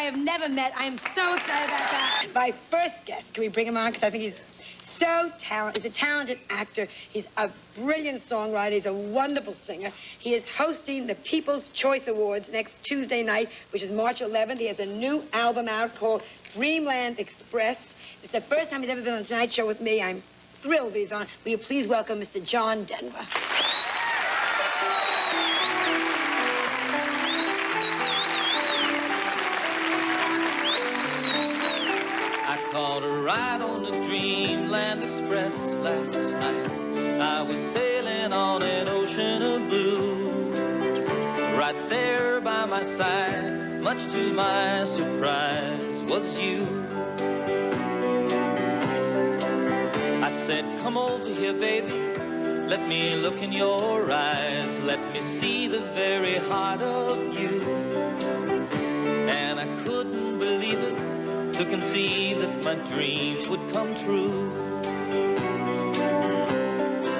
have never met. I am so excited about that. My first guest, can we bring him on? Because I think he's so talented. He's a talented actor. He's a brilliant songwriter. He's a wonderful singer. He is hosting the People's Choice Awards next Tuesday night, which is March 11th. He has a new album out called Dreamland Express. It's the first time he's ever been on the Tonight Show with me. I'm thrilled that he's on. Will you please welcome Mr. John Denver? I caught a ride on the Dreamland Express last night. I was sailing on an ocean of blue. Right there by my side, much to my surprise, was you. I said, come over here, baby. Let me look in your eyes. Let me see the very heart of you. And I couldn't believe it, to conceive that my dreams would come true.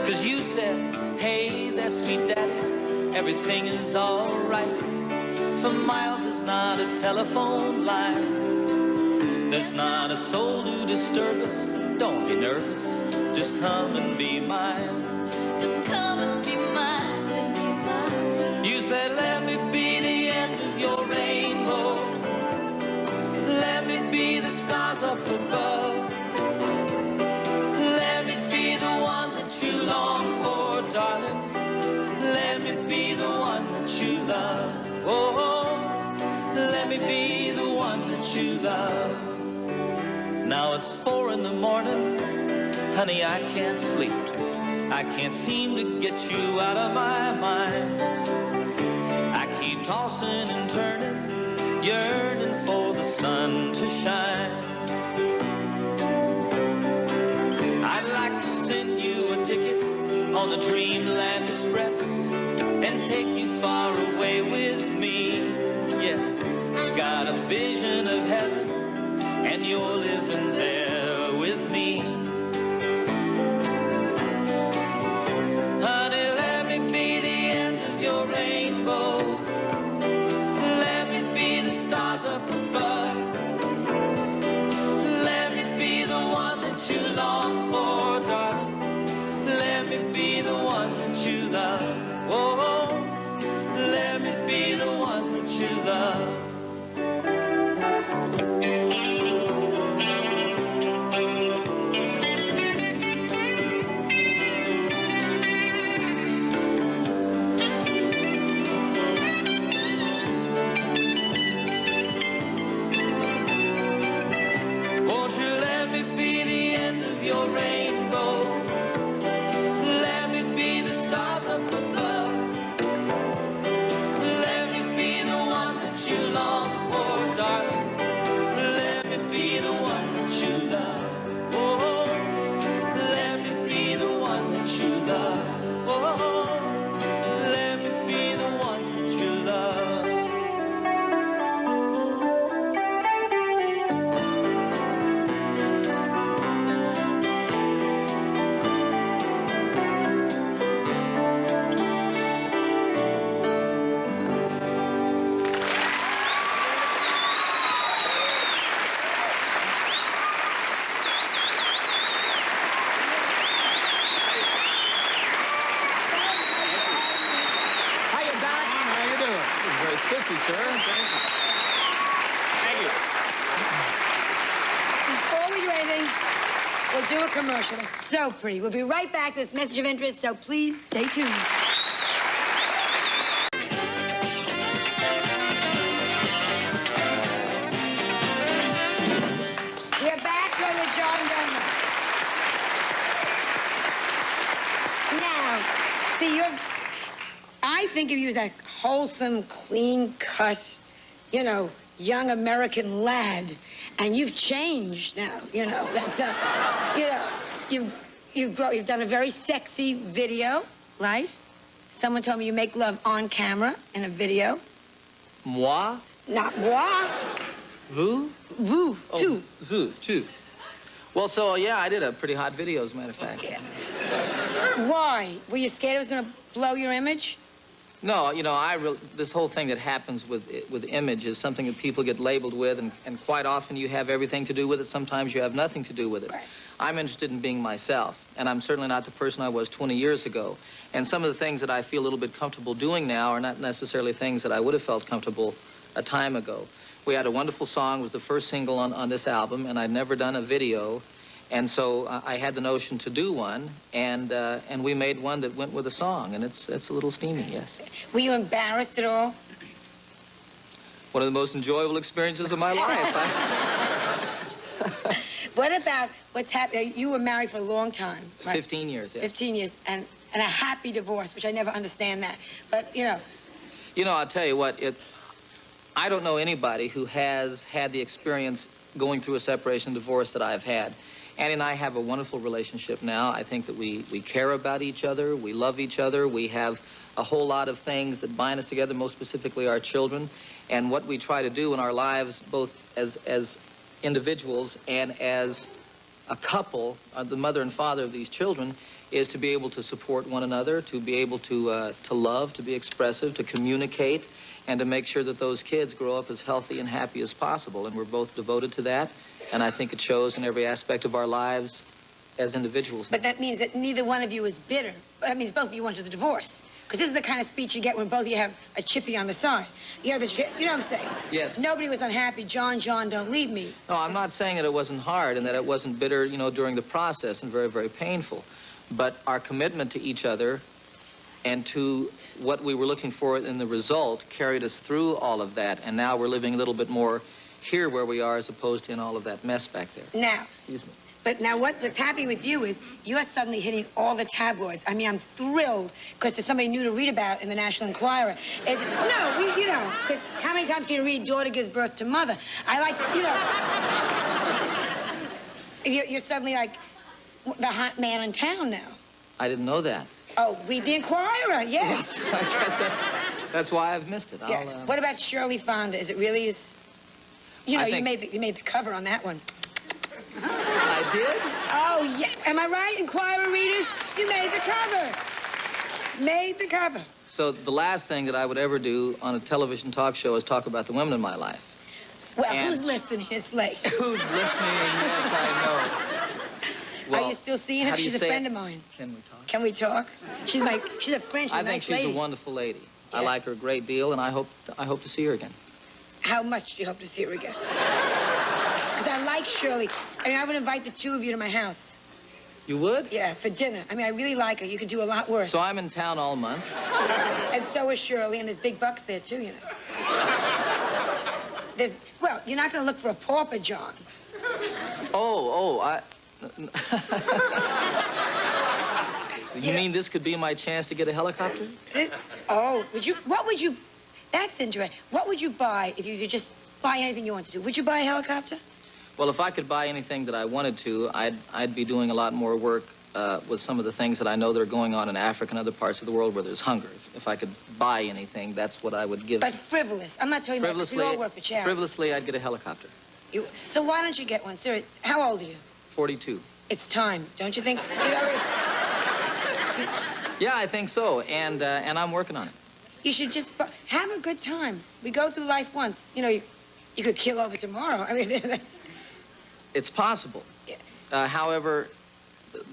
'Cause you said, hey there, sweet daddy, everything is all right. For miles there's not a telephone line. There's not a soul to disturb us. Don't be nervous, just come and be mine. Just come and be mine, be mine. You said, let me be the end of your rainbow. Let me be the stars up above. Let me be the one that you long for, darling. Let me be the one that you love. Oh, let me be the one that you love. Now it's 4 in the morning, honey, I can't sleep. I can't seem to get you out of my mind. I keep tossing and turning, yearning for the sun to shine. I'd like to send you a ticket on the Dreamland Express and take you far away with me. Yeah, got a vision of heaven and you're living there with me. Honey, let me be the end of your rainbow. Let me be the stars up above. Let me be the one that you long for, darling. Let me be the one that you love. Oh, let me be the one that you love. Your rainbow. Let me be the stars up above. Let me be the one that you long for, darling. Let me be the one that you love. Oh, let me be the one that you love. Oh, let me be the one that you love. Thank you, sir. Thank you. Before we do anything, we'll do a commercial. It's so pretty. We'll be right back with this message of interest, so please stay tuned. We're back with John Denver. Now, see, I think of you as that wholesome, clean-cut, you know, young American lad, and you've changed now. You know, that's you know, you've done a very sexy video, right? Someone told me you make love on camera in a video. Moi? Not moi. Vous? Vous, oh, too. Vous, too. Well, so, yeah, I did a pretty hot video, as a matter of fact. Yeah. Why? Were you scared it was going to blow your image? No, you know, this whole thing that happens with image is something that people get labeled with, and quite often you have everything to do with it. Sometimes you have nothing to do with it. Right. I'm interested in being myself, and I'm certainly not the person I was 20 years ago. And some of the things that I feel a little bit comfortable doing now are not necessarily things that I would have felt comfortable a time ago. We had a wonderful song, it was the first single on this album, and I'd never done a video. And so I had the notion to do one, and we made one that went with the song, and it's a little steamy, yes. Were you embarrassed at all? One of the most enjoyable experiences of my life. What about what's happening? You were married for a long time, right? 15 years, yes. 15 years, and a happy divorce, which I never understand that. But, you know. You know, I'll tell you what, I don't know anybody who has had the experience going through a separation and divorce that I've had. Annie and I have a wonderful relationship now. I think that we care about each other, we love each other, we have a whole lot of things that bind us together, most specifically our children. And what we try to do in our lives, both as individuals and as a couple, the mother and father of these children, is to be able to support one another, to be able to love, to be expressive, to communicate, and to make sure that those kids grow up as healthy and happy as possible. And we're both devoted to that, and I think it shows in every aspect of our lives as individuals. But that means that neither one of you is bitter. That means both of you wanted the divorce. Because this is the kind of speech you get when both of you have a chippy on the side. You know what I'm saying? Yes. Nobody was unhappy. John, don't leave me. No, I'm not saying that it wasn't hard and that it wasn't bitter, you know, during the process and very, very painful. But our commitment to each other and to what we were looking for in the result carried us through all of that. And now we're living a little bit more here where we are as opposed to in all of that mess back there. Now. Excuse me. But now what's happening with you is you're suddenly hitting all the tabloids. I mean, I'm thrilled because there's somebody new to read about in the National Enquirer. You know, because how many times can you read daughter gives birth to mother? I like, you know. You're suddenly like the hot man in town now. I didn't know that. Oh, read the Enquirer, yes. I guess that's why I've missed it. Yeah. What about Shirley Fonda? Is it really as... You know, you made the cover on that one. I did? Oh, yeah. Am I right, Enquirer readers? You made the cover. Made the cover. So the last thing that I would ever do on a television talk show is talk about the women in my life. Well, who's listening? It's late. Who's listening? Yes, I know. Well, are you still seeing her? She's a friend of mine. Can we talk? Can we talk? She's a French, she's a nice lady. I think she's a wonderful lady. Yeah. I like her a great deal, and I hope to see her again. How much do you hope to see her again? Because I like Shirley. I mean, I would invite the two of you to my house. You would? Yeah, for dinner. I mean, I really like her. You could do a lot worse. So I'm in town all month. And so is Shirley, and there's big bucks there, too, you know. Well, you're not going to look for a pauper, John. You mean this could be my chance to get a helicopter? That's interesting. What would you buy if you could just buy anything you wanted to? Would you buy a helicopter? Well, if I could buy anything that I wanted to, I'd be doing a lot more work with some of the things that I know that are going on in Africa and other parts of the world where there's hunger. If I could buy anything, that's what I would give. But frivolous. I'm not talking about because we all work for charity. Frivolously, I'd get a helicopter. So why don't you get one, sir? How old are you? 42. It's time, don't you think? Yeah, I think so, and I'm working on it. You should just have a good time. We go through life once. You know, you could kill over tomorrow. I mean, that's... It's possible. Yeah. However,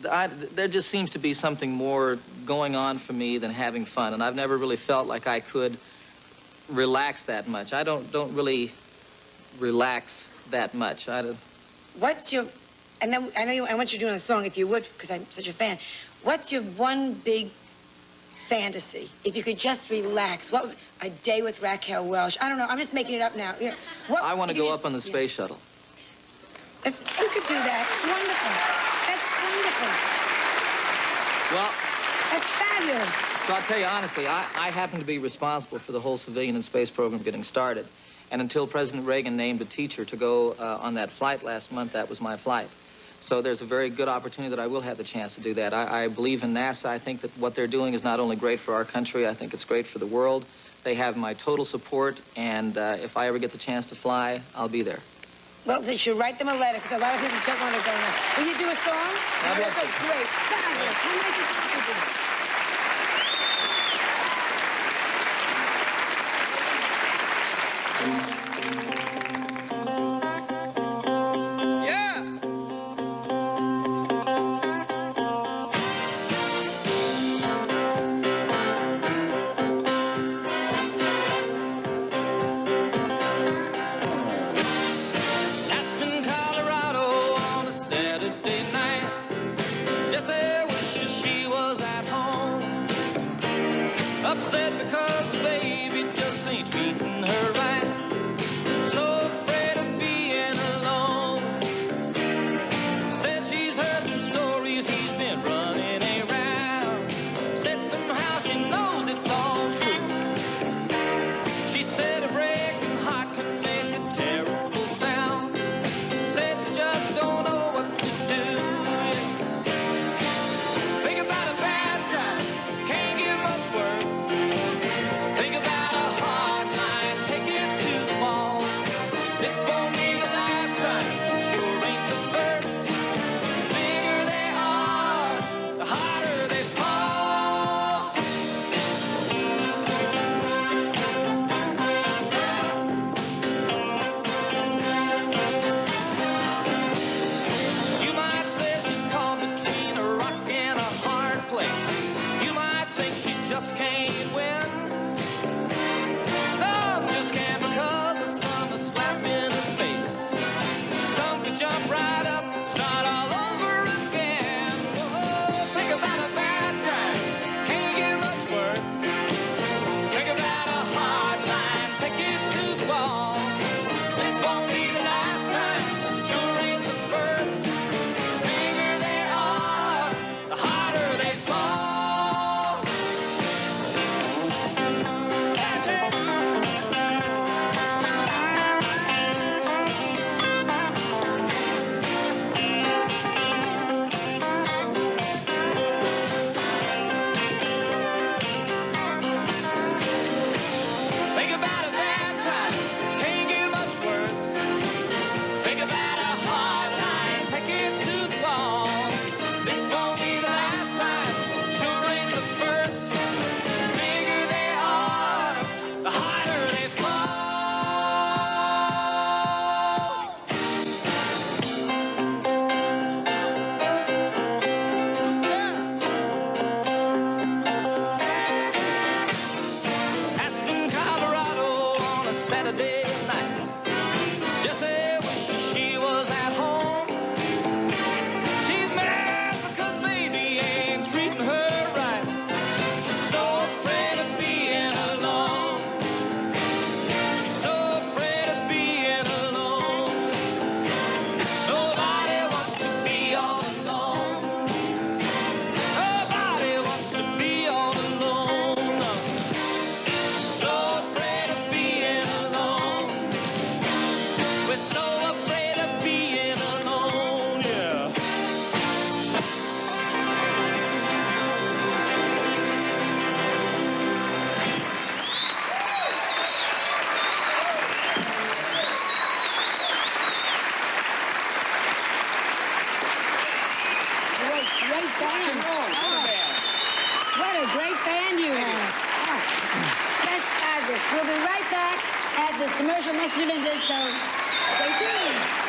there just seems to be something more going on for me than having fun, and I've never really felt like I could relax that much. I don't really relax that much. What's your... And then I want you to do a song, if you would, because I'm such a fan. What's your one big fantasy? If you could just relax, what would... A day with Raquel Welch. I don't know. I'm just making it up now. You know, I want to go up on the space shuttle. You could do that. It's wonderful. That's wonderful. Well... That's fabulous. So I'll tell you honestly, I happen to be responsible for the whole civilian and space program getting started. And until President Reagan named a teacher to go on that flight last month, that was my flight. So there's a very good opportunity that I will have the chance to do that. I believe in NASA. I think that what they're doing is not only great for our country, I think it's great for the world. They have my total support, and if I ever get the chance to fly, I'll be there. Well, they should write them a letter, because a lot of people don't want to go now. Will you do a song? That's great. Fabulous. How nice is it? Aspen, Colorado on a Saturday night. Jessie wishes she was at home. Upset because the baby just ain't treating her right. So afraid of being alone. Said she's heard some stories he's been running around. Said somehow she knows it's all true. She said a breaking heart can make a terrible sound. Said you just don't know what to do. Think about a bad time, can't get much worse. Think about a hard line, take it to the wall. This won't be the last time, sure ain't the first. The bigger they are, the harder they fall. You might say she's caught between a rock and a hard place. You might think she just can't win. Some just can't recover from a slap in the face. Some could jump right up, start all over again. Whoa, think about a bad time, can't get much worse. Think about a hard line, take it to the wall. This won't be the last time, sure ain't the first. The bigger they are, the harder they fall. Think about a bad time, can't get much worse. Think about a hard line, take it to the wall. This won't be the last time, sure ain't the first. The bigger they are, the harder they fall. Aspen, Colorado on a Saturday night. Jessie wishes she was at home. She's mad because baby ain't treating her right. She's so afraid of being alone. She's so afraid of being alone. Nobody wants to be all alone. Nobody wants to be all alone. So afraid of being alone. We're so afraid of being alone, yeah. Great band. What a great band you have. That's fabulous. We'll be right back at this commercial message, so stay tuned.